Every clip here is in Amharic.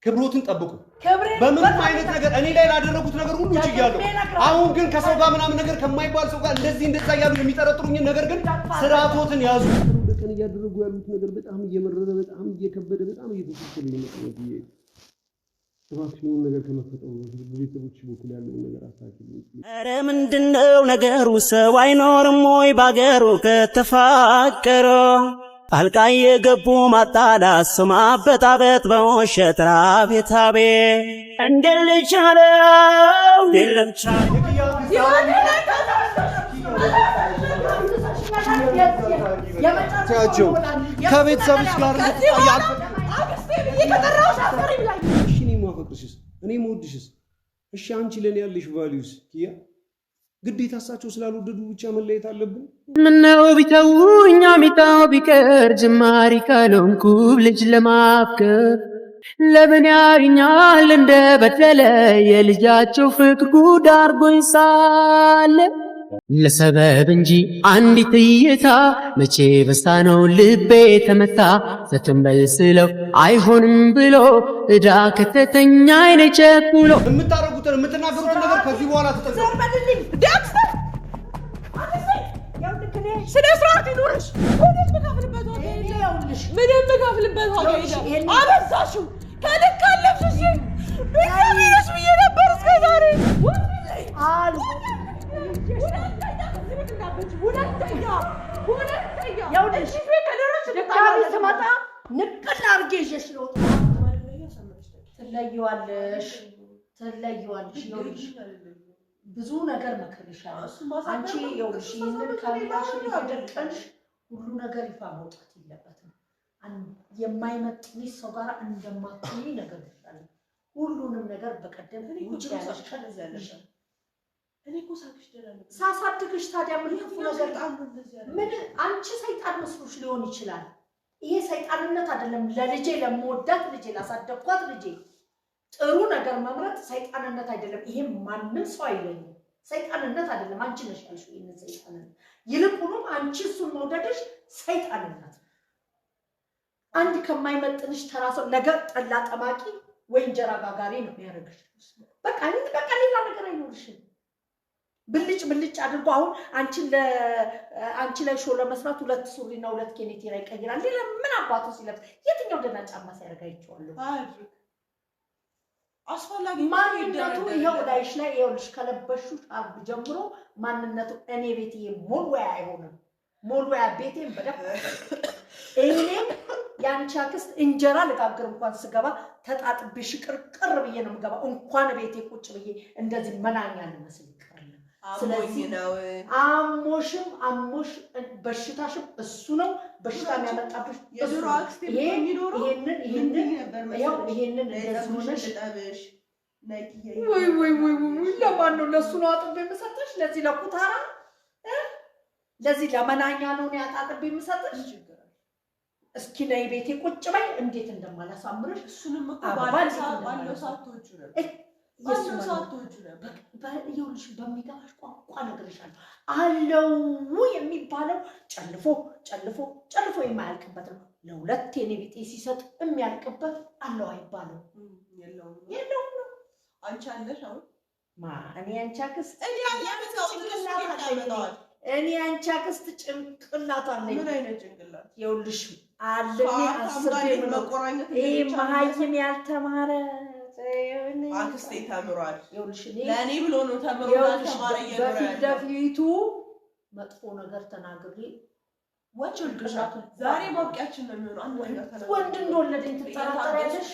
ክብሮትን ጠብቁ በምን አይነት ነገር እኔ ላይ ያደረጉት ነገር ሁሉ ይያለው አሁን ግን ከሰው ጋር ምናምን ነገር ከማይባል ሰው ጋር እንደዚህ እንደዛ ያሉ የሚጠረጥሩኝ ነገር ግን ስራቶትን ያዙ በቀን ያደረጉ ያሉት ነገር በጣም እየመረረ በጣም እየከበደ በጣም እየተሰከለ ነው እባክሽን ነገር ከመፈጠሩ በቤተሰቦች በኩል ያለው ነገር አሳክልኝ ኧረ ምንድነው ነገሩ ሰው አይኖርም ወይ ባገሩ ከተፋቀረ ጣልቃ የገቡ ማጣላት ስማበጣበጥ በውሸት ራቤታቤ እንደልቻለው እንደልቻለው ታጆ ከቤተሰብሽ ጋር ያልፈ እሺ እኔ ማፈቅርሽስ እኔ ሞድሽስ እሺ አንቺ ለኔ ያለሽ ቫልዩስ ኪያ ግዴታ እሳቸው ስላልወደዱ ብቻ መለየት አለብን ምነው ቢተውኝ አሚታው ቢቀር ጅማሪ ካልሆንኩ ልጅ ለማፍቀር ለምን ያኛል እንደ በደለ የልጃቸው ፍቅር ጉድ አርጎኝ ሳለ ለሰበብ እንጂ አንዲት እይታ መቼ በስታ ነው ልቤ ተመታ ዘተንበል ስለው አይሆንም ብሎ እዳ ከተተኛ አይኔ ቸኩሎ የምታረጉትን የምትናገሩትን ነገር ከዚህ በኋላ ተጠንቀቁ ዳክስተር ስለ ስርዓት ይኑርሽ ምንም መካፍልበት ዋጋ የለም አበዛሽው ከልክ አለፍሽ ቤተሰብሽ ብዬ ነበር እስከ ዛሬ ሁለተኛ ድጋሚ ስመጣ ንቅል አድርጌ ይዤሽ ነው ትለይዋለሽ ብዙ ነገር መክርሻለሁ አንቺ ይኸውልሽ ይህንን ካላሽ ይደቀንሽ ሁሉ ነገር ይፋ መውጣት የለበትም የማይመጥንሽ ሰው ጋር እንደማትሆኚ ነገር ይሻላል ሁሉንም ነገር በቀደም ውጭ ያለሽ ከለዘለሽ እኔ እኮ ሳክሽ ደላለ ሳሳድግሽ ታዲያ ምን ክፉ ነገር ምን አንቺ ሰይጣን መስሎሽ ሊሆን ይችላል ይሄ ሰይጣንነት አይደለም ለልጄ ለምወዳት ልጄ ላሳደግኳት ልጄ ጥሩ ነገር መምረጥ ሰይጣንነት አይደለም ይሄ ማንንም ሰው አይለኝም ሰይጣንነት አይደለም አንቺ ነሽ ያልሽው ይሄን ሰይጣንነት ይልቁንም አንቺ እሱን መውደድሽ ሰይጣንነት አንድ ከማይመጥንሽ ተራሰው ነገር ጠላ ጠማቂ ወይ እንጀራ ጋጋሪ ነው የሚያደርግሽ በቃ ሌላ ነገር አይኖርሽም ብልጭ አድርጎ አሁን አንቺ ላይ ሾ ለመስራት ሁለት ሱሪና ሁለት ኬኔቴራ ይቀይራል ሌላ ምን አባቱ ሲለብስ የትኛው ደና ጫማ ሲያደርግ አይቼዋለሁ አስፈላጊ ማንነቱ ይሄው ላይሽ ላይ ይኸውልሽ ከለበሹ ጫፍ ጀምሮ ማንነቱ እኔ ቤትዬ ሞልወያ አይሆንም ሞልወያ ቤቴን በደፍ እኔም ያንቺ አክስት እንጀራ ለጋግር እንኳን ስገባ ተጣጥብሽ ቅርቅር ብዬ ነው የምገባው እንኳን ቤቴ ቁጭ ብዬ እንደዚህ መናኛ ልመስል ይቀርል ስለዚህ ነው አሞሽ በሽታሽም እሱ ነው በሽታ የሚያመጣብሽ የድሮ አክስቴ የሚኖር ይሄንን እንደዚህ ሆነሽ ወይ ለማን ነው ለሱ ነው አጥቤ የምሰጥሽ ለዚህ ለኩታራ ለዚህ ለመናኛ ነው ያጣጥቤ የምሰጥሽ እስኪ ነይ ቤቴ ቁጭ በይ እንዴት እንደማላሳምርሽ እሱንም እኮ ባለው ሳትወጪ ነበር ይኸውልሽ በሚገባሽ ቋንቋ ነገርሻለሁ አለው የሚባለው ጨልፎ የማያልቅበት ነው ለሁለት የኔ ቤቴ ሲሰጥ የሚያልቅበት አለው አይባለው የለውም ነው አንቺ አለሽ አሁን እኔ አንቺ አክስት እኔ አንቺ አክስት ጭንቅላት አለኝ ምን አይነት ጭንቅላት ይኸውልሽ አለኝ አስቤ መቆራኘት ይሄ መሀይም ያልተማረ አክስቴ ተምሯል ይኸውልሽ ለኔ ብሎ ነው ተምሮ ተማረ ለፊቱ መጥፎ ነገር ተናግሬ ወጭል ግሻት ዛሬ ማብቂያችን ነው የሚሆነው አንድ ነገር ተናግሬ ወንድ እንደወለደኝ ትጠራጠሪያለሽ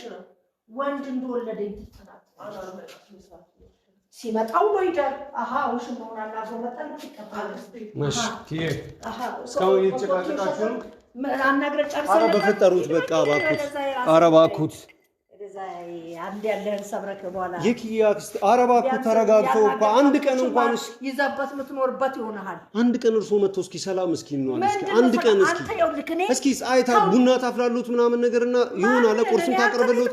ወንድ እንደወለደኝ ትጠራጠሪያለሽ ሲመጣው ነው ይደር ውሽ መሆናና ጎመጣል ይቀበላል ማሽ ኪዬ እስካሁን እየተጨቃጨቃችሁ ነው አናግረ ጨርሰን በፈጠሩት በቃ አረባኩት አንድ ያለህን ሰብረክ በኋላ የኪያ አክስት አረባኩት ተረጋግቶ አንድ ቀን እንኳንስ ይዘበት ምትኖርበት ይሆናል አንድ ቀን እርሶ መጥቶ እስኪ ሰላም እስኪ ነው አንድ ቀን እስኪ አይታ ቡና ታፍላሉት ምናምን ነገርና ይሆናል ቁርስም ታቀርበሉት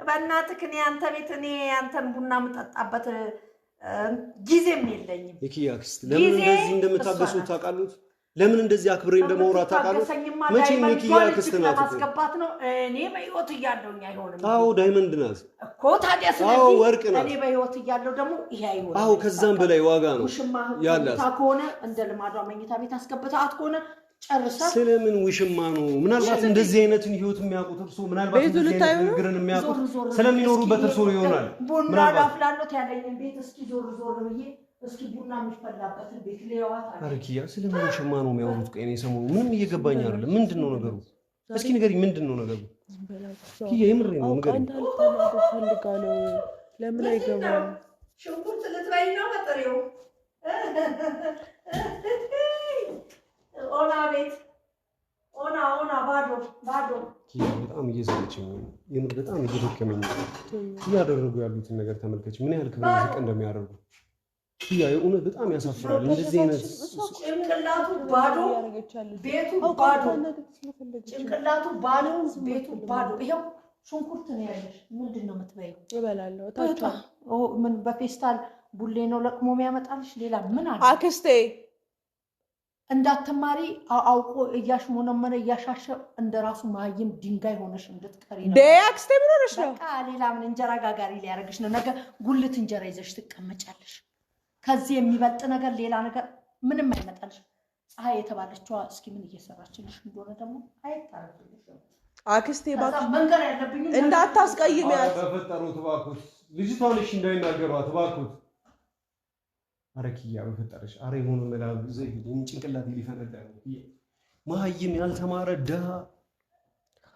በእናትህ እኔ አንተ ቤት እኔ አንተን ቡና መጠጣበት ጊዜም የለኝም የኪያ አክስት ለምን እንደዚህ እንደምታገሱት ታውቃሉት ለምን እንደዚህ አክብሬ እንደማውራት ታውቃለህ? መቼ ኪያ ክስት ናት ማስገባት ነው። እኔ በህይወት እያለሁኝ አይሆንም። አዎ ዳይመንድ ናት እኮ ታዲያ። ስለዚህ ወርቅ ናት። እኔ በህይወት እያለሁ ደግሞ ይሄ አይሆንም። አዎ ከዛም በላይ ዋጋ ነው ያላት። ከሆነ እንደ ልማዷ መኝታ ቤት አስገብታት ከሆነ ጨርሳ። ስለምን ውሽማ ነው? ምናልባት እንደዚህ አይነትን ህይወት የሚያውቁት እርሱ ምናልባት እንደዚህ አይነት ነገርን የሚያውቁት ስለሚኖሩበት እርሱ ይሆናል። ቡና ዳፍላሎት ያለኝን ቤት እስኪ ዞር ብዬ እስኪ ቡና የሚፈላበትን ቤት ለያዋት አርኪያ ስለምን ውሽማ ነው የሚያወሩት? ቆይ እኔ ሰሞኑን ምንም እየገባኝ አይደለም። ምንድነው ነገሩ? እስኪ ንገሪኝ፣ ምንድነው ነገሩ? ኪያ የምሬ ነው ንገሪኝ። ለምን አይገባም? ሽንኩርት ልትበይ ነው መጠሪው ኦና ቤት ኦና ባዶ ኪያ በጣም እየሰለቸኝ ነው። የምር በጣም እየደከመኝ ነው። እያደረጉ ያሉትን ነገር ተመልከች፣ ምን ያህል ክብር ዝቅ እንደሚያደርጉ። ኪያ የእውነት በጣም ያሳፍራል። እንደዚህ አይነት ጭንቅላቱ ባዶ ቤቱ ባዶ ጭንቅላቱ ባዶ ቤቱ ባዶ። ይሄው ሽንኩርት ነው ያለሽ። ምንድነው የምትበይው? እበላለሁ። ታታ ምን በፌስታል ቡሌ ነው ለቅሞ የሚያመጣልሽ? ሌላ ምን አለ? አክስቴ እንዳትማሪ አውቆ እያሽሞነመነ እያሻሸ እንደራሱ ማይም ድንጋይ ሆነሽ እንድትቀሪ ነው። አክስቴ ምን ሆነሽ ነው? በቃ ሌላ ምን እንጀራ ጋጋሪ ሊያደርግሽ ነው። ነገ ጉልት እንጀራ ይዘሽ ትቀመጫለሽ። ከዚህ የሚበልጥ ነገር ሌላ ነገር ምንም አይመጣልሽ። ፀሐይ የተባለችዋ እስኪ ምን እየሰራችልሽ እንደሆነ ደግሞ አይታረፍልሽ። አክስቴ ባክ መንገር ያለብኝ እንዳታስቀይሚያት በፈጠሩት እባክዎት። ልጅቷን እሺ እንዳይናገሯት እባክዎት። አረ ኪያ በፈጠረሽ አረ የሆነ ነገር ዘይድ ጭንቅላት ሊፈነዳ ነው። መሀይም ያልተማረ ደሃ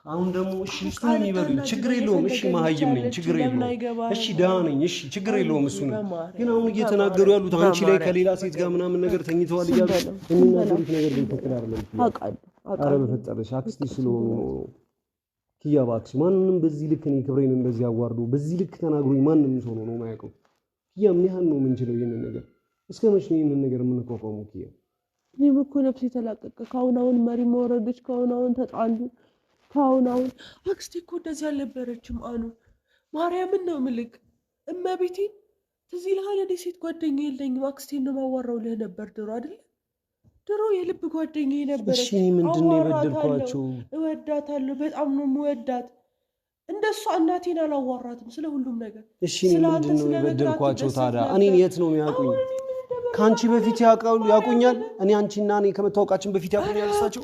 አሁን ደግሞ እሺ እሱን ይበሉ ችግር የለውም። እሺ መሀይም ነኝ ችግር የለውም። እሺ ደሃ ነኝ እሺ ችግር የለውም። እሱ ነው ግን አሁን እየተናገሩ ያሉት አንቺ ላይ ከሌላ ሴት ጋር ምናምን ነገር ተኝተዋል እያሉ የሚናገሩት ነገር ሊፈቅድ አይደለም። አረ በፈጠረሽ አክስቴ ስለሆኑ ኪያ እባክሽ ማንንም በዚህ ልክ እኔ ክብሬን እንደዚህ አዋርዶ በዚህ ልክ ተናግሮኝ ማንንም ሰው ነው የማያውቀው። ኪያ ምን ያህል ነው የምንችለው ይሄንን ነገር? እስከ መቼ ነው ይሄንን ነገር የምንቋቋመው? ኪያ እኔም እኮ ነፍሴ ተላቀቀ። ካሁን መሪ መወረደች። ካሁን ተጣሉ። ካሁን አክስቴ እኮ እንደዚህ አልነበረችም። አኑ ማርያምን ነው ምልክ እመቤቴን ትዝ ይልሃል? እኔ ሴት ጓደኛ የለኝም አክስቴን ነው ማዋራው ልህ ነበር ድሮ አይደል? ድሮ የልብ ጓደኛዬ ነበረች። እሺ ምንድነው የበደልኳቸው? እወዳታለሁ፣ በጣም ነው የምወዳት። እንደሷ እናቴን አላዋራትም ስለ ሁሉም ነገር። እሺ ምንድነው የበደልኳቸው ታዲያ? እኔን የት ነው የሚያውቁኝ? ካንቺ በፊት ያውቁኛል? እኔ አንቺና እኔ ከመታወቃችን በፊት ያውቁኛል? እሳቸው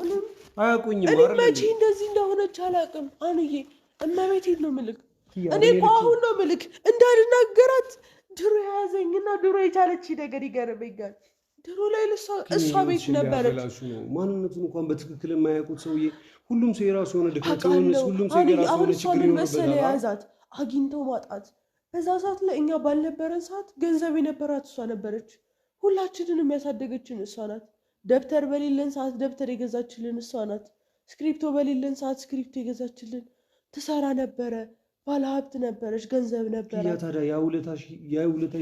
አያውቁኝም አይደል? መቼ እንደዚህ እንደሆነች አላውቅም። አንዬ እመቤቴን ነው ምልክ። እኔ እኮ አሁን ነው ምልክ እንዳልናገራት ድሮ የያዘኝና ድሮ የቻለች ነገር ይገርመኛል። ድሮ ላይ እሷ ቤት ነበረች። ማንነቱን እንኳን በትክክል የማያውቁት ሰውዬ ሁሉም ሰው የራሱ የሆነ ድክመት የሆነ ሁሉም ሰው የራሱ የሆነ ችግር ይኖርበታል። የያዛት አግኝተው ማጣት በዛ ሰዓት ላይ እኛ ባልነበረን ሰዓት ገንዘብ የነበራት እሷ ነበረች። ሁላችንን የሚያሳደገችን እሷ ናት። ደብተር በሌለን ሰዓት ደብተር የገዛችልን እሷ ናት። ስክሪፕቶ በሌለን ሰዓት ስክሪፕቶ የገዛችልን ትሰራ ነበረ። ባለሀብት ነበረች፣ ገንዘብ ነበረ። ያ ታዲያ ያ ውለታ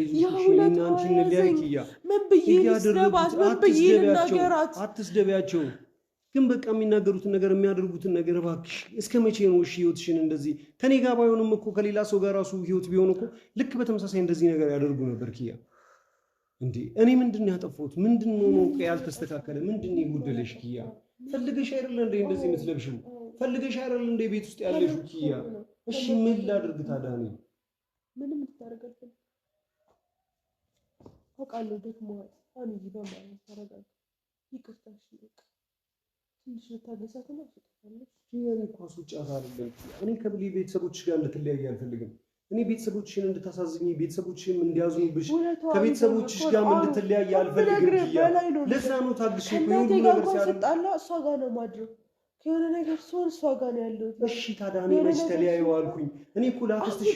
ይዙሽኝና አንቺ እንለያይ ኪያ። ምን ብዬ ልስደባት? ምን ብዬ ልናገራት? አትስደቢያቸው። ግን በቃ የሚናገሩትን ነገር የሚያደርጉትን ነገር እባክሽ እስከ መቼ ነው እሺ ህይወትሽን እንደዚህ ከኔ ጋር ባይሆንም እኮ ከሌላ ሰው ጋር ራሱ ህይወት ቢሆን እኮ ልክ በተመሳሳይ እንደዚህ ነገር ያደርጉ ነበር ኪያ። እንዴ እኔ ምንድነው ያጠፋሁት? ምንድነው ነው ያልተስተካከለ? ምንድነው ይጎደለሽ ኪያ? ፈልገሽ አይደል እንዴ እንደዚህ የምትለብሽው? ፈልገሽ አይደል እንዴ ቤት ውስጥ ያለሽው ኪያ? እሺ ምን ላድርግ ታዲያ? እኔ ምንም ልታደርጋለህ? አውቃለሁ ደክሞሃል። አንዬ በማለት ተረጋጋ። ይቅርታ እሺ በቃ ትንሽ ልታገሳትና ትጠፋለች። ይሄን እኮ ሱጫት አይደለም። እኔ ከብሊ ቤተሰቦችሽ ጋር እንድትለያይ አልፈልግም። እኔ ቤተሰቦችሽን እንድታሳዝኝ ቤተሰቦችሽም እንዲያዝኑብሽ ከቤተሰቦችሽ ጋር እንድትለያይ አልፈልግም። ለዛ ነው ታግሽ ይሁን ነገር ሲያጣላ እሷ ጋር ነው ማድረግ የሆነ ነገር ሲሆን እሷ ጋር ነው ያለው። እሺ ታዲያ እኔ መች ተለያዩ አልኩኝ? እኔ እኮ ላክስትሽ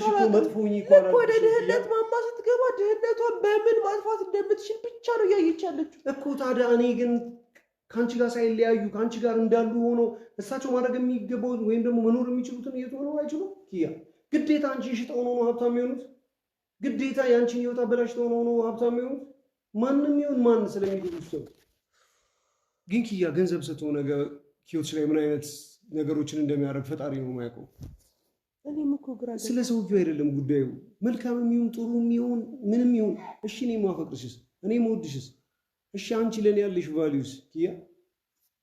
እኮ መጥፎኝ እኮ አላልኩሽ። ወደ ድህነት ማማ ስትገባ ድህነቷን በምን ማጥፋት እንደምትችል ብቻ ነው እያየች ያለችው እኮ። ታዲያ እኔ ግን ከአንቺ ጋር ሳይለያዩ ከአንቺ ጋር እንዳሉ ሆኖ እሳቸው ማድረግ የሚገባው ወይም ደግሞ መኖር የሚችሉትን እየሆኑ አይችሉም ኪያ። ግዴታ አንቺ ሽጠው ነው ሀብታም የሚሆኑት? ግዴታ የአንቺን ህይወት አበላሽተው ነው ሀብታም የሚሆኑት? ማንም ይሁን ማን ስለሚጎዱት ሰው ግን ኪያ ገንዘብ ሰጥቶ ነገ ህይወትሽ ላይ ምን አይነት ነገሮችን እንደሚያደርግ ፈጣሪ ነው የማያውቀው። እኔም እኮ ግራ ስለ ሰውዬው አይደለም ጉዳዩ። መልካም የሚሆን ጥሩ የሚሆን ምንም ይሁን እሺ፣ እኔ ማፈቅርሽስ እኔ መወድሽስ እሺ አንቺ ለኔ ያለሽ ቫልዩስ ኪያ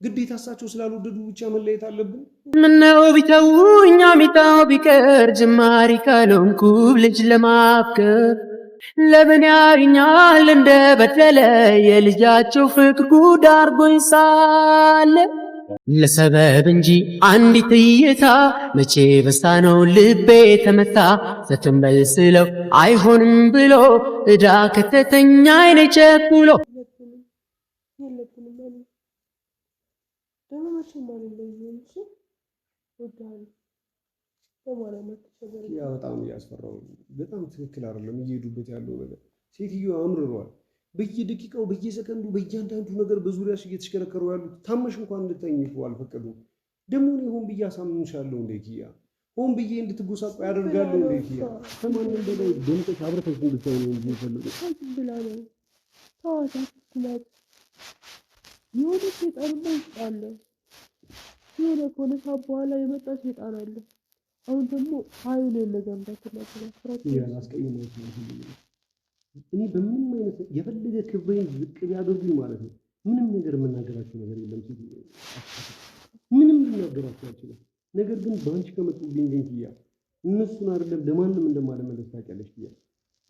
ግዴታ እሳቸው ስላልወደዱ ብቻ መለየት አለብን? ምነው ቢተውኝ አሚጣው ቢቀር ጅማሪ ካልሆንኩ ልጅ ለማፍቀር ለምን ያዩኛል እንደ በደለ የልጃቸው ፍቅር ጉድ አርጎኝ ሳለ ለሰበብ እንጂ አንዲት እይታ መቼ በሳ ነው ልቤ ተመታ ዘትንበል ስለው አይሆንም ብሎ እዳ ከተተኛ አይኔ ቸኩሎ ያ በጣም ያስፈራው በጣም ትክክል አይደለም እየሄዱበት ያለው ነገር ሴትዮ አምርሯል በየደቂቃው በየሰከንዱ በእያንዳንዱ ነገር በዙሪያሽ እየተሽከረከሩ ያሉት ታመሽ እንኳን እንድተኝፉ አልፈቀዱም ደግሞ ነው ሆን ብዬ አሳምንሻለሁ እንደ ኪያ ሆን ብዬ እንድትጎሳቆ ያደርጋለሁ እንደ ኪያ ከማንም በላይ ደምቀሽ አብረተሽ እንድትሆኚ ነው የሚፈልገው ብላ ነው ታዋታለት የሆነ ሴጣን አለ የሆነ ኮነሳ በኋላ የመጣ ሴጣን አለ አሁን ደግሞ ኃይል የለገም ተከላከለ ያስቀየመው እኔ በምንም አይነት የፈለገ ክብሬን ዝቅ ቢያደርጉኝ ማለት ነው ምንም ነገር የምናገራቸው ነገር የለም ሲል ምንም ልናገራቸው አልችልም ነገር ግን ባንቺ ከመጡብኝ ግን ኪያ እነሱን አይደለም ለማንም እንደማለመለስ ታውቂያለሽ ኪያ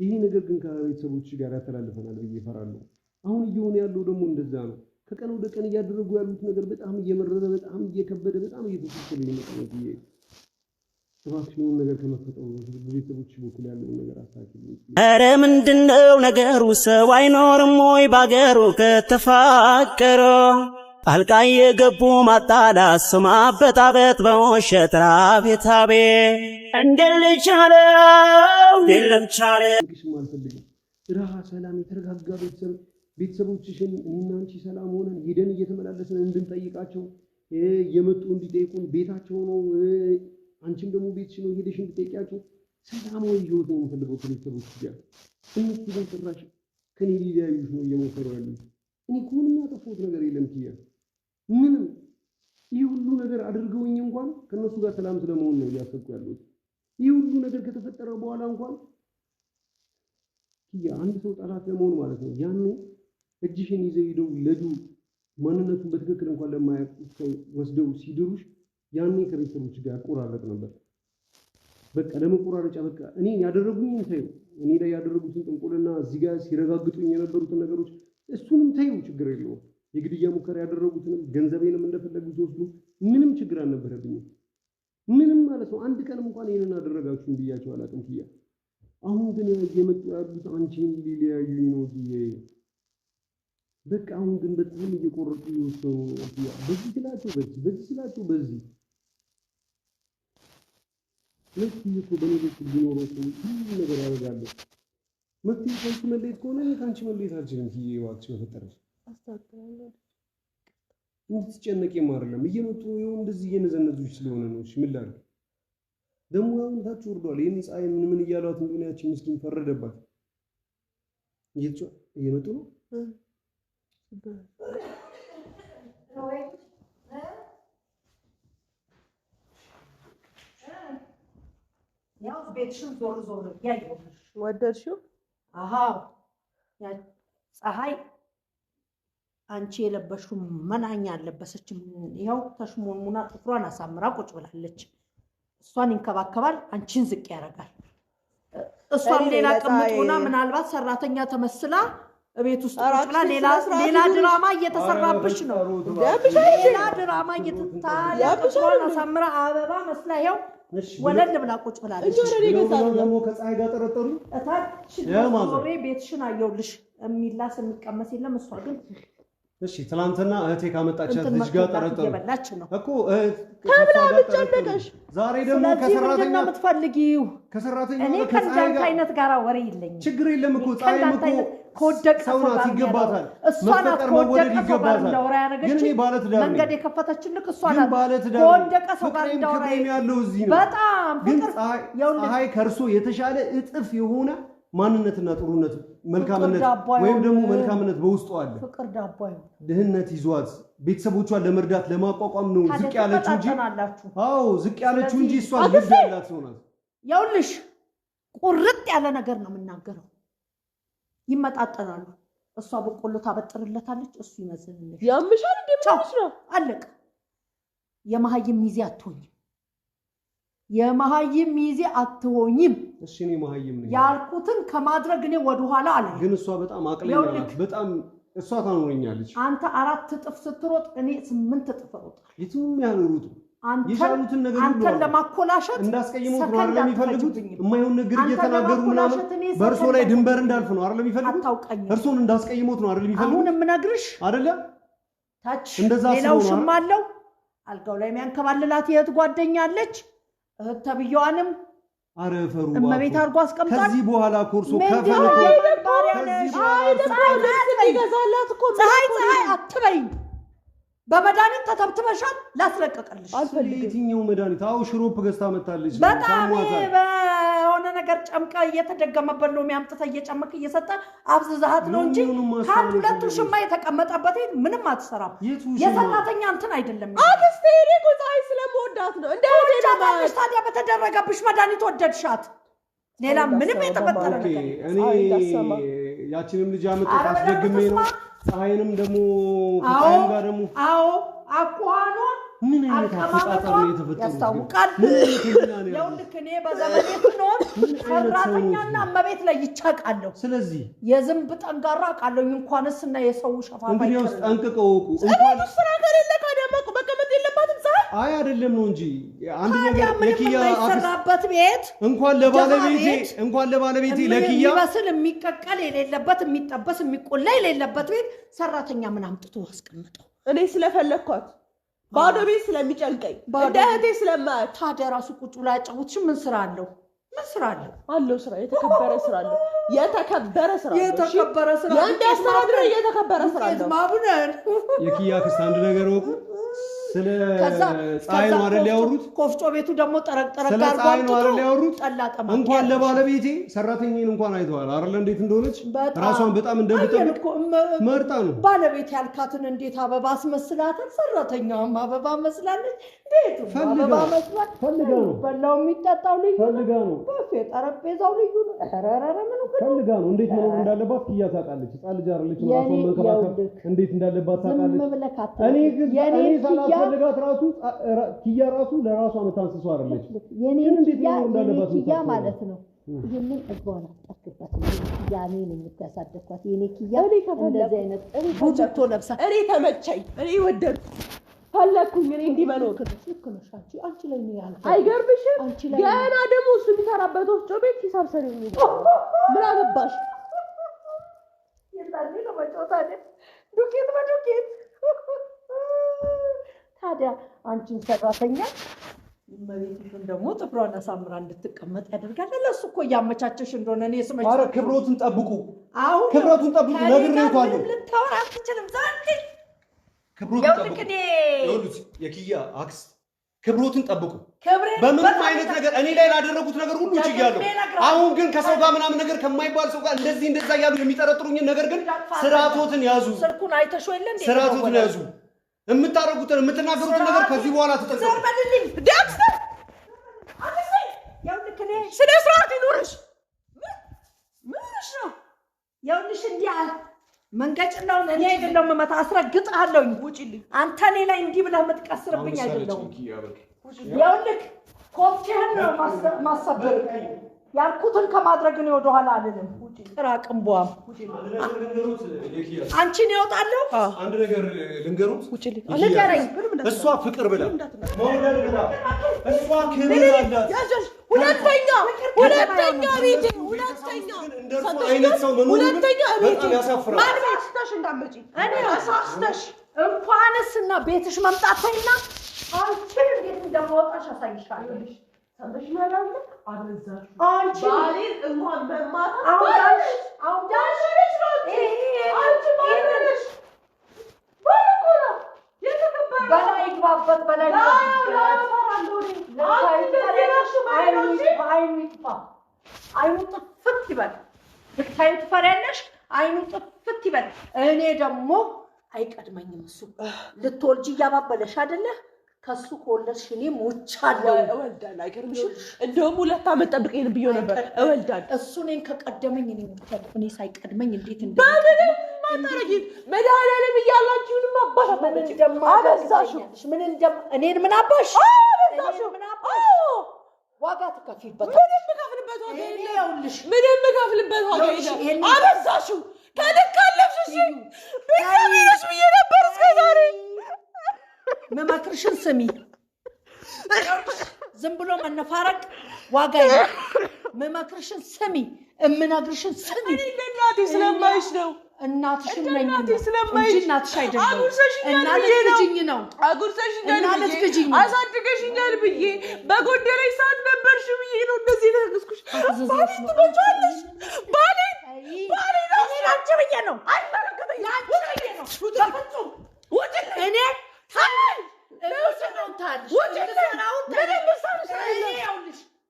ይሄ ነገር ግን ከቤተሰቦች ጋር ያተላልፈናል ብዬ እፈራለሁ አሁን እየሆነ ያለው ደግሞ እንደዛ ነው ከቀን ወደ ቀን እያደረጉ ያሉት ነገር በጣም እየመረረ በጣም እየከበደ በጣም እየተሰከለ ይመጣል ኪያ እባክሽን ነገር ከመፈጠሩ ቤተሰቦች በኩል ያለው ነገር አስተካክሉ ኧረ ምንድነው ነገሩ ሰው አይኖርም ወይ ባገሩ ከተፋቀረ ጣልቃ የገቡ ማጣላት ሰው ማበጣበጥ በውሸት ራቤታቤ እንደልቻለው እንደልቻለ አልፈልግም ራሃ ሰላም የተረጋጋ ቤተሰቦችሽን እኔና አንቺ ሰላም ሆነን ሄደን እየተመላለስን እንድንጠይቃቸው የመጡ እንዲጠይቁን ቤታቸው ነው አንቺም ደግሞ ቤትሽ ነው ሄደሽ እንድትጠይቂያቸው ሰላማዊ ህይወት ነው የምፈልገው ከቤተሰቦች ጋር እነሱ ግን ጭራሽ ከኔ ሊለያዩሽ ነው እየሞከሩ ያሉት እኔ እኮ ምንም ያጠፋሁት ነገር የለም ኪያ ምንም ይህ ሁሉ ነገር አድርገውኝ እንኳን ከእነሱ ጋር ሰላም ስለመሆን ነው እያሰብኩ ያለሁት ይህ ሁሉ ነገር ከተፈጠረ በኋላ እንኳን ኪያ አንድ ሰው ጠላት ለመሆን ማለት ነው ያኔ እጅሽን ይዘው ሄደው ለዱ ማንነቱን በትክክል እንኳን ለማያውቁ ሰው ወስደው ሲድሩሽ ያኔ ከቤተሰቦች ጋር ቆራረጥ ነበር በቃ ለመቆራረጫ በቃ እኔ ያደረጉኝን ታዩ እኔ ላይ ያደረጉትን ጥንቆልና እዚህ ጋር ሲረጋግጡኝ የነበሩትን ነገሮች እሱንም ታዩ ችግር የለውም የግድያ ሙከራ ያደረጉትንም ገንዘቤንም እንደፈለጉት ወስዱ ምንም ችግር አልነበረብኝም ምንም ማለት ነው አንድ ቀንም እንኳን ይሄንን አደረጋችሁኝ ብያቸው አላውቅም ኪያ አሁን ግን የመጡ ያሉት አንቺን ሊለያዩኝ ነው ኪያ በቃ አሁን ግን በጣም እየቆረጡ ይወሰኑ ኪያ በዚህ ስላቸው በዚህ ለዚህ እኮ በነገር ቢኖረው ሁሉ ነገር ያደርጋሉ መፍትሄ ከአንቺ መለየት ከሆነ ከአንቺ መለየት አልችልም ኪያ እባክሽ በፈጠረሽ አስተካክላለሁ እንድትጨነቂም አይደለም እየመጡ ይኸው እንደዚህ እየነዘነዙሽ ስለሆነ ነው እሺ ምን ላድርግ ደግሞ አሁን ታች ወርዷል ይሄን ፀሐይ ምን እያሏት እንደሆነ ያቺ ምስኪን ፈረደባት እየመጡ ነው ያው ቤትሽን ዞር ያየሁሽ ወደድሽው አሃ ያ ፀሐይ አንቺ የለበሽው መናኛ አለበሰችም ይሄው ተሽሞሙና ጥፍሯን አሳምራ ቁጭ ብላለች እሷን ይንከባከባል አንቺን ዝቅ ያደርጋል እሷም ሌላ ቀምጦና ምናልባት ሰራተኛ ተመስላ ቤት ውስጥ ቁጭ ብላ ሌላ ድራማ እየተሰራብሽ ነው ሌላ ድራማ እየተታለች አሳምራ አበባ መስላ ይሄው ወለል ብላ ቁጭ ብላለች ደግሞ ከፀሐይ ጋር ጠረጠሩ እታች ዞሬ ቤትሽን አየውልሽ የሚላስ የሚቀመስ የለም እሷ ግን እሺ ትላንትና እህቴ ካመጣቻት ልጅ ጋር ጠረጠሩ እኮ ተብላብቻለሽ ዛሬ ደግሞ ከሰራተኛ የምትፈልጊው እኔ ከዛንተ አይነት ጋር ወሬ የለኝም ችግር የለም እኮ ፀሐይም እኮ ከወደቀ ሰው ናት ይገባታል እሷ ናት ከወደቀ ሰው ጋር እንዳወራ ያደረገችኝ መንገድ የከፈተችልክ እሷ ናት ከወደቀ ሰው ጋር እንዳወራ ያለው እዚህ ነው በጣም ፍቅር ፀሐይ ከእርሶ የተሻለ እጥፍ የሆነ ማንነትና ጥሩነት መልካምነት ወይም ደግሞ መልካምነት በውስጡ አለ ፍቅር ዳቦ ድህነት ይዟት ቤተሰቦቿን ለመርዳት ለማቋቋም ነው ዝቅ ያለችው እንጂ አዎ ዝቅ ያለችው እንጂ እሷ ግድ ያላት ሰው ናት ያውልሽ ቁርጥ ያለ ነገር ነው የምናገረው ይመጣጠናሉ እሷ በቆሎ ታበጥርለታለች እሱ ይመዝንልሽ ያምሻል እንደምንሽ ነው አለቀ የመሃይም ሚዜ አትሆኝም የመሃይም ሚዜ አትሆኝም እሺ እኔ መሃይም ነኝ ያልኩትን ከማድረግ እኔ ወደ ኋላ አለ ግን እሷ በጣም አቅለኛ ናት በጣም እሷ ታኖረኛለች አንተ 4 እጥፍ ስትሮጥ እኔ 8 እጥፍ እሮጣለሁ የቱም ያልሩት ይሻሉትን ነገር ሁሉ አንተ ለማኮላሸት እንዳስቀይሙት ነው አይደል የሚፈልጉት የማይሆን ነገር እየተናገሩ ምናምን በርሶ ላይ ድንበር እንዳልፍ ነው አይደል የሚፈልጉት እርሶን እንዳስቀይሙት ነው አይደል የሚፈልጉት አሁን ምናግርሽ አይደለ ታች እንደዛ ሌላው ሽማለው አልጋው ላይ የሚያንከባልላት የት ጓደኛለች እህት ተብየዋንም አረፈሩ እመቤት አርጎ አስቀምጣል ከዚህ በኋላ ኮርሶ ከፈለ ፀሐይ አትበይ በመድኃኒት ተተብትበሻል ላስለቀቀልሽ የትኛው መድኃኒት አው ሽሮፕ ገዝታ መጣለች በጣም በሆነ ነገር ጨምቃ እየተደገመበት ነው የሚያምጥተ እየጨመቅ እየሰጠ አብዝዛት ነው እንጂ ካንዱ ለቱ ሽማ የተቀመጠበት ምንም አትሰራም የሰራተኛ እንትን አይደለም አክስቴ እኮ ፀሐይ ስለምወዳት ነው እንደ ወዳጅ ታዲያ በተደረገብሽ መድኃኒት ወደድሻት ሌላ ምንም የተፈጠረ ነገር እኔ ያቺንም ልጅ አመጣ አስደግሜ ነው ፀሐይንም ደሞ ከፀሐይም ጋር ደሞ አዎ አቋኗ ምን አይነት አፈጣጠር ነው የተፈጠረው ያስታውቃል ያውልክ እኔ በዘመኔ ነው ሰራተኛና እመቤት ላይ ይቻቃለሁ ስለዚህ የዝንብ ጠንጋራ ቃለው እንኳንስ እና የሰው ሸፋፋ እንግዲህ ውስጥ ጠንቅቀው እንኳን ስራ ከሌለ ካደመቁ በቀመጥ የለባትም ፀሐይ አይ አይደለም ነው እንጂ አንድ ነገር ለኪያ አሰራበት ቤት እንኳን ለባለቤቴ ለኪያ ይመስል የሚቀቀል የሌለበት የሚጠበስ የሚቆላ የሌለበት ቤት ሰራተኛ ምን አምጥቶ አስቀምጠው እኔ ስለፈለኳት ባዶ ቤት ስለሚጨንቀኝ እንደ እህቴ ስለማያት ታዲያ ራሱ ቁጭ ብላ ያጫውትሽ ምን ስራ አለው አለው ስራ የተከበረ ስራ አለው የተከበረ ስራ ያንዳስተዳድረ የተከበረ ስራ አለው ማቡነን የኪያ ክስት አንድ ነገር ወቁ ስለ ፀሐይ ነው አይደል ያወሩት ኮፍጮ ቤቱ ደግሞ ጠረቅ ጋር ጓንቱ እንኳን ለባለቤቴ ሰራተኛዬን እንኳን አይተዋል አይደል እንዴት እንደሆነች ራሷን በጣም እንደምትጠብቅ መርጣ ነው ባለቤት ያልካትን እንዴት አበባ አስመስላት ሰራተኛዋም አበባ መስላለች ቤቱ አበባ መስላት ፈልጋ ነው በላው የሚጠጣው ልዩ ፈልጋ ነው ባፌ ጠረጴዛው ልዩ ነው አራራራ ምን ፈልጋ ነው እንዴት መኖር እንዳለባት ኪያ ታውቃለች ህፃን ልጅ አይደለች ራሷን መንከባከብ እንዴት እንዳለባት ታውቃለች እኔ ግን ፈልጋት ራሱ ኪያ ራሱ ለራሷ መታንስሷ አይደለች የኔ ኪያ ማለት ነው ይሄንን እግሯን አጣጥቅባት ኪያ እኔን የምታሳደኳት የኔ ኪያ እንደዚህ አይነት ቡጅቶ ለብሳ እኔ ተመቸኝ እኔ ወደድኩ ፈለኩኝ እኔ እንዲመኖር አንቺ ላይ ነው ያልኩት አይገርምሽም ገና ደግሞ እሱ የሚሰራበት ወፍጮ ቤት ሂሳብ ሰሪው ነው ምን አገባሽ የታለ ነው ወጮታለ ዱቄት በዱቄት ታዲያ አንቺን ሰራተኛ መቤትሽን ደግሞ ጥፍሯን አሳምራ እንድትቀመጥ ያደርጋል ለሱ እኮ ያመቻቸሽ እንደሆነ እኔ ስመች አረ ክብሮቱን ጠብቁ ነግሬዋለሁ ልታወራ አትችልም ዛንቺ ክብሮቱን ጠብቁ ይኸውልሽ የኪያ አክስት ክብሮቱን ጠብቁ በምንም አይነት ነገር እኔ ላይ ላደረጉት ነገር ሁሉ ይችላልው አሁን ግን ከሰው ጋር ምናምን ነገር ከማይባል ሰው ጋር እንደዛ ያሉ የሚጠረጥሩኝ ነገር ግን ስራቶትን ያዙ ስልኩን አይተሽው የለ እንዴ ስራቶትን ያዙ የምታረጉትን የምትናገሩትን ነገር ከዚህ በኋላ ተጠንቀቁ ዘርበልልኝ ዳክስተር አክስቴ ያውልክ እኔ ስለ ስርዓት ይኖርሽ ምንሽ ነው ያውልሽ እንዲያ መንገጭናው እኔ አይደለም መመታ አስረግጥሃለሁኝ ውጪልኝ አንተ እኔ ላይ እንዲህ ብለህ የምትቀስርብኝ አይደለም ያውልክ ኮፍቴህን ነው ማሰበር ያልኩትን ከማድረግ ነው ወደ ኋላ አይደለም ውጪ ጥራቅምቧም አንቺን ያወጣለሁ አንድ ነገር ልንገሩት ውጪልኝ ንገረኝ እሷ ፍቅር ብላ መውደድ ብላ እሷ ክብር አላት ሁለተኛ ቤቴ ሁለተኛ እንደርሱ አይነት ሰው መኖር በጣም ያሳፍራል ማርማስተሽ እንዳመጪ እኔ አሳስተሽ እንኳንስና ቤትሽ መምጣትኝና አንቺን እንዴት እንደማወጣሽ አሳይሻለሁ ሰምተሽ ማለት አበዛሽ አንቺ ባሌን እንኳን በማታ አሁን ዳሽ አንቺ ማረነሽ ባልቆላ የተከበረ በላይ ግባበት በላይ አይኑ ጥፍት ይበል ብታይ ትፈሪያለሽ አይኑ ጥፍት ይበል እኔ ደግሞ አይቀድመኝም እሱ ልትወልጂ እያባበለሽ አይደለ ከሱ ከወለድሽ እኔ ሞቻለሁ እወልዳለሁ አይገርምሽም እንደውም 2 ዓመት ጠብቀኝ ብዬ ነበር እወልዳለሁ እሱ እኔን ከቀደመኝ እኔ ሞቻለሁ እኔ ሳይቀድመኝ እንዴት በምንም ማታረጊ መድኃኒዓለም እያላችሁንም አባሽ አበዛሽው እኔን ምን አባሽ አበዛሽው ዋጋ ትከፍይበት ምንም ከፍልበት ዋጋ የለም ምንም ከፍልበት ዋጋ የለም አበዛሽው ከልካለሽ ቤተሰብሽ ብዬ ነበር እስከ ዛሬ መመክርሽን ስሚ ዝም ብሎ መነፋረቅ ዋጋ የለም መመክርሽን ስሚ እምነግርሽን ስሚ እኔ እናቴ ስለማይሽ ነው እናትሽን ነኝ እናቴ ስለማይሽ እንጂ እናትሽ አይደለም አጉርሰሽኛል አጉርሰሽኛል አሳድገሽኛል ብዬ በጎደለኝ ሰዓት ነበርሽ ብዬ ነው እንደዚህ ነገስኩሽ ባሌ ነው ላንቺ ብዬ ነው አይመለከተኝ ላንቺ ብዬ ነው በፍጹም እኔ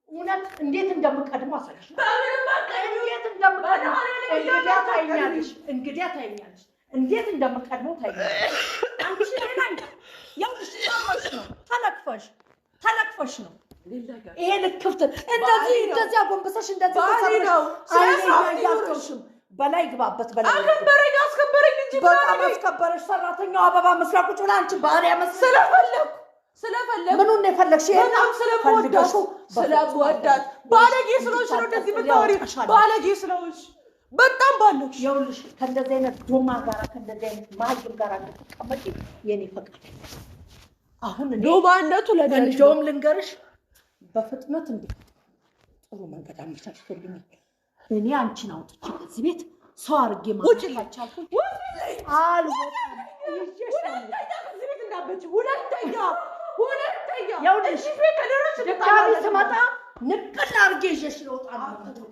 እውነት እንዴት እንደምቀድሞ አሳይሽ እንዴት እንደምቀድሞ እንግዲያ ታይኛለሽ እንዴት እንደምቀድሞ ታይኛለሽ አንቺ ላይ ያውሽ ነው ተለክፈሽ ነው ይሄ ልክፍት እንደዚህ አጎንበሰሽ እንደዚህ ተሰራሽ በላይ ግባበት በላይ አስከበረኝ እንጂ በጣም አስከበረሽ ሰራተኛው አበባ መስላ ቁጭ ብላ አንቺ ባሪያ መስላ ስለፈለኩ ምኑን ነው የፈለግሽ በጣም ስለምወዳት ባለጌ ስለሆንሽ ነው እንደዚህ የምታወሪ ባለጌ ስለሆንሽ በጣም ባለሽ ይኸውልሽ ከእንደዚህ አይነት ዶማ ጋር ከእንደዚህ አይነት ማጅብ ጋር እንድትቀመጪ የኔ ፈቃድ አሁን ዶማነቱ እንደውም ልንገርሽ በፍጥነት ጥሩ መንገድ አመቻችቶልኛል እኔ አንቺን አውጥቼ ከዚህ ቤት ሰው አድርጌ ማውጣት ሁለተኛ ያውልሽ ድጋሚ ስመጣ ንቅል አድርጌ ይዤሽ ልወጣ ነው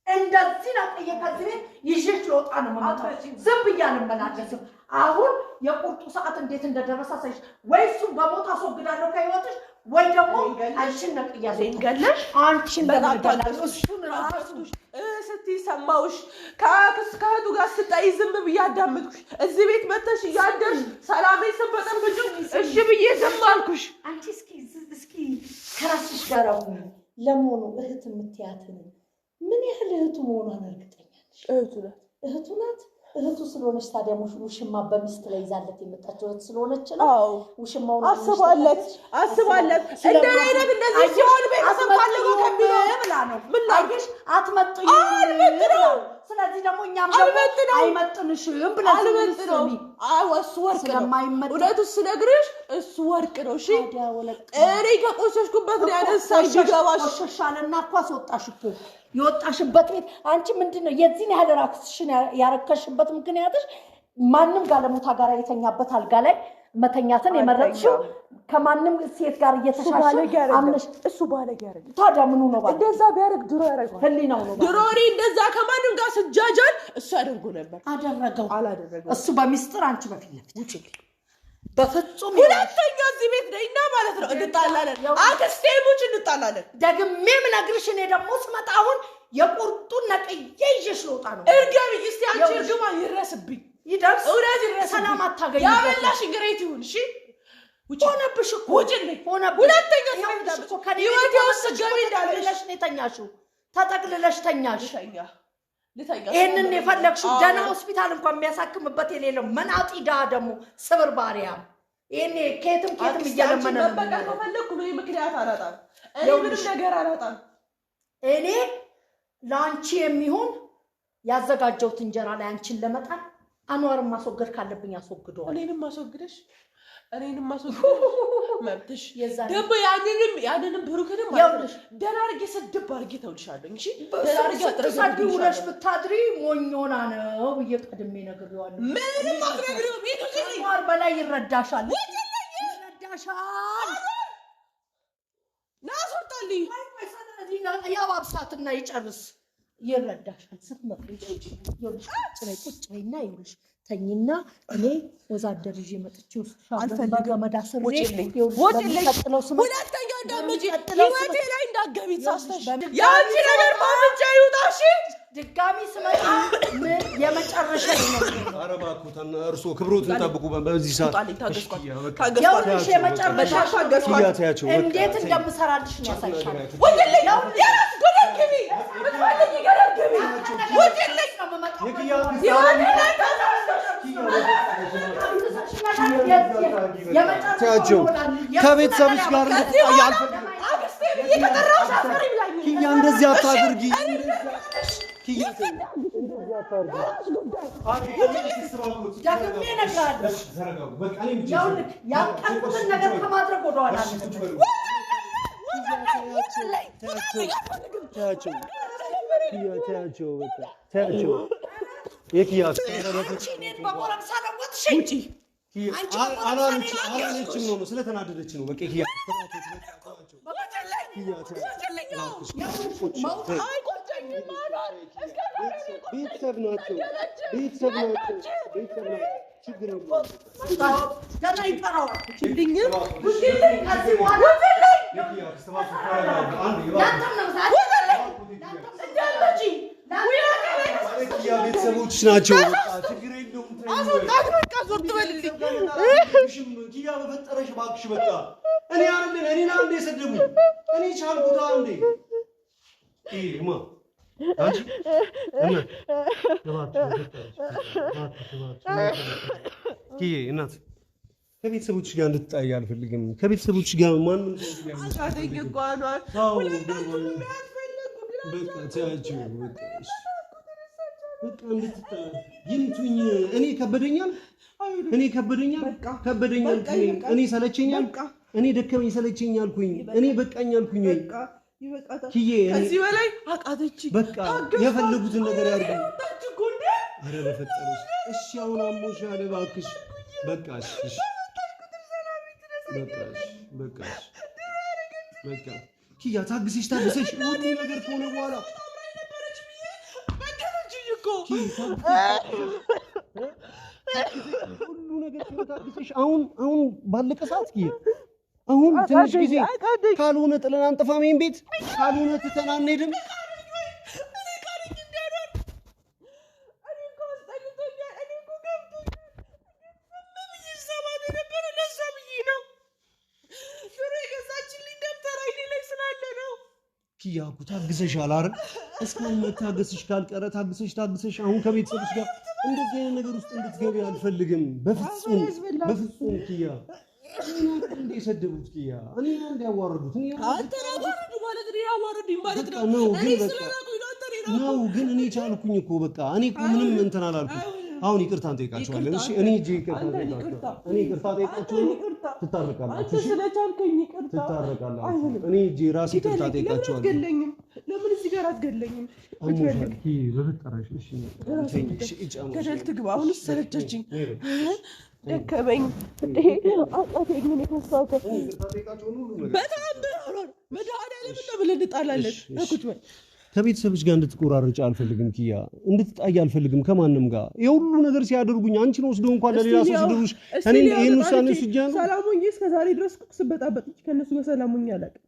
እንደዚህ ላጠየ ከዚህ ቤት ይዤሽ ልወጣ ነው የምመጣው ዝም ብዬ አልመላለስም አሁን የቁርጡ ሰዓት እንዴት እንደደረሰ ሳይሽ ወይ እሱን በሞት አስወግዳለሁ ከህይወትሽ ወይ ደግሞ አንቺን ነቅያለሁ እንገለሽ አንቺን ለማገላሽ እሱን ራስሽ ስትይ ሰማውሽ ከእህቱ ጋር ስታይ ዝም ብዬ አዳመጥኩሽ እዚህ ቤት መተሽ እያደርሽ ሰላሜ ስበጠብጩ እሺ ብዬ ዝም አልኩሽ አንቺ እስኪ ከራስሽ ጋር ለመሆኑ እህት የምትያትን ምን ያህል እህቱ መሆኗን እርግጠኛ ነሽ እህቱ ናት እህቱ ስለሆነች ታዲያ ውሽማ በሚስት ላይ ይዛለት የመጣችው እህት ስለሆነች ነው ውሽማውን አስባለት እንደኔ አይነት እንደዚህ ሲሆን ቤተሰብ ካለው ከሚለው ብላ ነው ምን ላድርግሽ አትመጥኝ ስለዚህ ደግሞ እኛም ደግሞ አይመጥንሽም ብለሽ አልመጥነው እሱ ወርቅ ነው እውነቱ ስነግርሽ እሱ ወርቅ ነው እሺ እኔ ከቆሸሽኩበት ነው ያነሳኝ ቢገባሽ ቆሸሻለና እኮ አስወጣሽ እኮ የወጣሽበት ቤት አንቺ ምንድነው የዚህን ያህል ራስሽን ያረከሽበት ምክንያትሽ ማንም ጋለሞታ ጋር የተኛበት አልጋ ላይ መተኛትን የመረጥሽው ከማንም ሴት ጋር እየተሻሻለ አምነሽ እሱ ባለጌ ያረግ ታዲያ ምኑ ነው ባለ እንደዛ ቢያረግ ድሮ ያረጋል ህሊናው ነው ድሮ እንደዛ ከማንም ጋር ስጃጃል እሱ ያደርጉ ነበር አደረገው አላደረገው እሱ በሚስጥር አንቺ በፊት ለፊት ውጪ በፍጹም ሁለተኛ እዚህ ቤት ነይና ማለት ነው እንጣላለን አክስቴ ሙች እንጣላለን ደግሜ ምነግርሽ እኔ ደግሞ ስመጣ አሁን የቁርጡን ነቅዬ ይዤሽ ልወጣ ነው እርገቢ እስቲ አንቺ እርግማ ይረስብኝ ይደርስ እውነት ይረስ ሰላም አታገኝ ያበላሽ ግሬት ይሁን እሺ ሆነብሽ እኮ ውጭልኝ ሆነብሽ ሁለተኛ እኮ ከህይወቴ ውስጥ ገቢ እንዳለሽ ነው የተኛሽው ተጠቅልለሽ ተኛሽ ልተኛ ይሄንን የፈለግሽው ደህና ሆስፒታል እንኳን የሚያሳክምበት የሌለው መናጢ ዳ ደግሞ ስብር ባሪያ ይሄኔ ከየትም እየለመነ ነው በቃ ከፈለኩ ነው ምክንያት አላጣም እኔ ምንም ነገር አላጣም እኔ ላንቺ የሚሆን ያዘጋጀሁት እንጀራ ላይ አንቺን ለመጣል አንዋርን ማስወገድ ካለብኝ አስወግደዋለሁ እኔንም ማስወገድ መብትሽ ደግሞ ያንንም ብሩክንም ማለት ደህና አድርጌ ስድብ አድርጌ ተውልሻለሁ እንጂ ደህና አድርጌ አጥረሻለሁ ውለሽ ብታድሪ ሞኞና ነው ብዬ ቀድሜ ነግሬዋለሁ ምንም አትነግሪው ቤቱ አንዋር በላይ ይረዳሻል ናስወጣልኝ ያባብሳትና ይጨርስ ይረዳሻል ስትመጥሪ ይኸውልሽ ቁጭ በይና ይኸውልሽ ተኝና እኔ ወዛደር ይዤ መጥቼ ውስጥሻለሁ በገመድ አስሬ ወጭልኝ ሁለተኛ እንዳትመጪ ህይወቴ ላይ እንዳትገቢ ተሳስተሽ ያንቺ ነገር ማምጫ ይውጣሽ ድጋሚ ስመጣ የመጨረሻ ነው ኧረ እባክህ እርሶ ክብሮትን ጠብቁ በዚህ ሰዓት ይኸውልሽ የመጨረሻ ታገስኳቸው እንዴት እንደምሰራልሽ ነው ያሳይሻል ወጭልኝ ገደግቢ ምትፈልጊ ገደግቢ ወጭልኝ ነው የምመጣው ተያቸው ከቤተሰብሽ ጋር እንድትጣይ አልፈልግም ኪያ እንደዚህ አታድርጊ ኪያ አላለችም ነው ስለተናደደች ነው በቃ ኪያ ቤተሰብ ናቸው ችግር ቤተሰቦች ናቸው ችግር የለውም ኪያ በፈጠረሽ እባክሽ በቃ እኔ አይደለም እኔና እንደ ሰደሙ እኔ ቻልኩታ እንዴ እማ አንቺ ኪያ እናት ከቤተሰቦች ጋር እንድትጣይ አልፈልግም ከቤተሰቦች ጋር ማንም አሳደኝ ጓኗል በቃ ተያችሁ በቃ እንድትጣይ ይንቱኝ እኔ ከበደኛል እኔ ሰለቸኛል እኔ ደከመኝ ሰለቸኝ አልኩኝ እኔ በቃኝ አልኩኝ ኪዬ ከዚህ በላይ አቃተች በቃ የፈለጉትን ነገር ያድርጉ አረ በፈጠረሽ እሺ አሁን አሞሻል እባክሽ በቃሽ በቃ ኪያ ታግሰሽ ሁሉ ነገር ከሆነ በኋላ ሁሉ ነገር ታግሰሽ አሁን ባለቀ ሰዓት ኪያ አሁን ትንሽ ጊዜ ካልሆነ ጥለን አንጠፋም ይሄን ቤት ካልሆነ ትተን አንሄድም ኪያ እኮ ታግሰሻል አይደል እስካሁን መታገስሽ ካልቀረ ታግሰሽ አሁን ከቤተሰብሽ ጋር እንደዚህ አይነት ነገር ውስጥ እንድትገቢ አልፈልግም በፍጹም ኪያ እንዴ ሰደቡት ኪያ እኔ አንድ ያዋረዱት እኔ አዋረዱ ማለት ነው ያዋረዱኝ ማለት ነው ነው ግን እኔ ቻልኩኝ እኮ በቃ እኔ እኮ ምንም እንትን አላልኩም አሁን ይቅርታ እንጠይቃቸዋለን እሺ እኔ ይቅርታ ጠይቃቸዋለሁ ትታረቃላችሁ እሺ ስለቻልከኝ ይቅርታ ትታረቃላችሁ እኔ ራሴ ይቅርታ ጠይቃቸዋለሁ ለምን እዚህ ጋር አትገለኝም አሞሻኪ በፈጠረሽ እሺ ገደል ትግባ አሁን ሰለቸችኝ ደከመኝ አቃተኝ ምን ከሳተ በጣም መድኃኒዓለም ብለን እንጣላለን እኩት በል ከቤተሰብሽ ጋር እንድትቆራረጭ አልፈልግም ኪያ እንድትጣይ አልፈልግም ከማንም ጋር የሁሉ ነገር ሲያደርጉኝ አንቺን ወስደው እንኳን ለሌላ ሰው ሲደሩሽ እኔ ይሄን ውሳኔ ሲጃን ሰላሙኝ እስከ ዛሬ ድረስ ስበጣበጥ ከነሱ ጋር ሰላሙኝ አላውቅም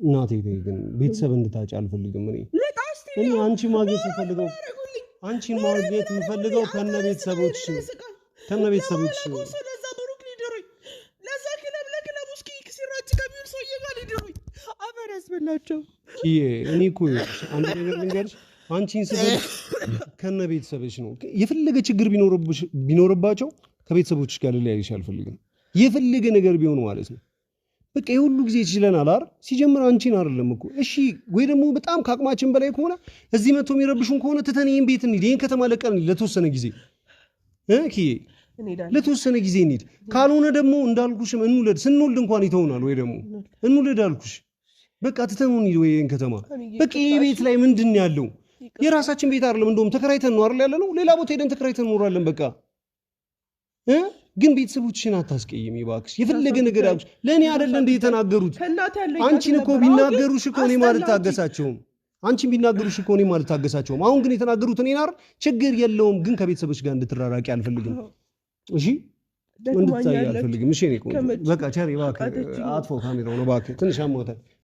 እናቴ ግን ቤተሰብ እንድታጭ አልፈልግም እኔ አንቺ ማግኘት የምፈልገው ከነ ቤተሰቦች ስለዛ ብሩክ ሊደሩኝ ለዛ ክለብ እስኪ ሲራጭ ከሚል ሰውዬ ጋር ሊደሩኝ አፈር ያስበላቸው እኔ እኮ አንድ ነገር ልንገርሽ አንቺን ስበል ከነ ቤተሰብሽ ነው የፈለገ ችግር ቢኖርባቸው ከቤተሰቦችሽ ጋር ልለያይሽ አልፈልግም የፈለገ ነገር ቢሆን ማለት ነው በቃ የሁሉ ጊዜ ይችላል አይደል ሲጀምር አንቺን አይደለም እኮ እሺ ወይ ደግሞ በጣም ካቅማችን በላይ ከሆነ እዚህ መጥቶ የሚረብሹን ከሆነ ትተን ይሄን ቤት እንሂድ ይሄን ከተማ ለቀን ለተወሰነ ጊዜ ለተወሰነ ጊዜ እንሂድ ካልሆነ ደግሞ እንዳልኩሽም እንውለድ ስንወልድ እንኳን ይተውናል ወይ ደግሞ እንውለድ አልኩሽ በቃ ትተን እንሂድ ወይ ይሄን ከተማ በቃ ይሄ ቤት ላይ ምንድን ያለው የራሳችን ቤት አይደለም እንደውም ተከራይተን ነው አይደል ያለነው ሌላ ቦታ ሄደን ተከራይተን እንኖራለን በቃ ግን ቤተሰቦችሽን አታስቀይም ይባክሽ የፈለገ ነገር አብሽ ለኔ አይደል እንደ የተናገሩት አንቺን እኮ ቢናገሩሽ እኮ እኔ ማለት ታገሳቸውም አንቺን ቢናገሩሽ እኮ እኔ ማለት ታገሳቸውም አሁን ግን የተናገሩት እኔን አይደል ችግር የለውም ግን ከቤተሰቦች ጋር እንድትራራቂ አልፈልግም እሺ እንድትታይ አልፈልግም እሺ እኔ በቃ ቻሪ እባክህ አጥፎ ካሜራውን እባክህ ትንሽ አሞታል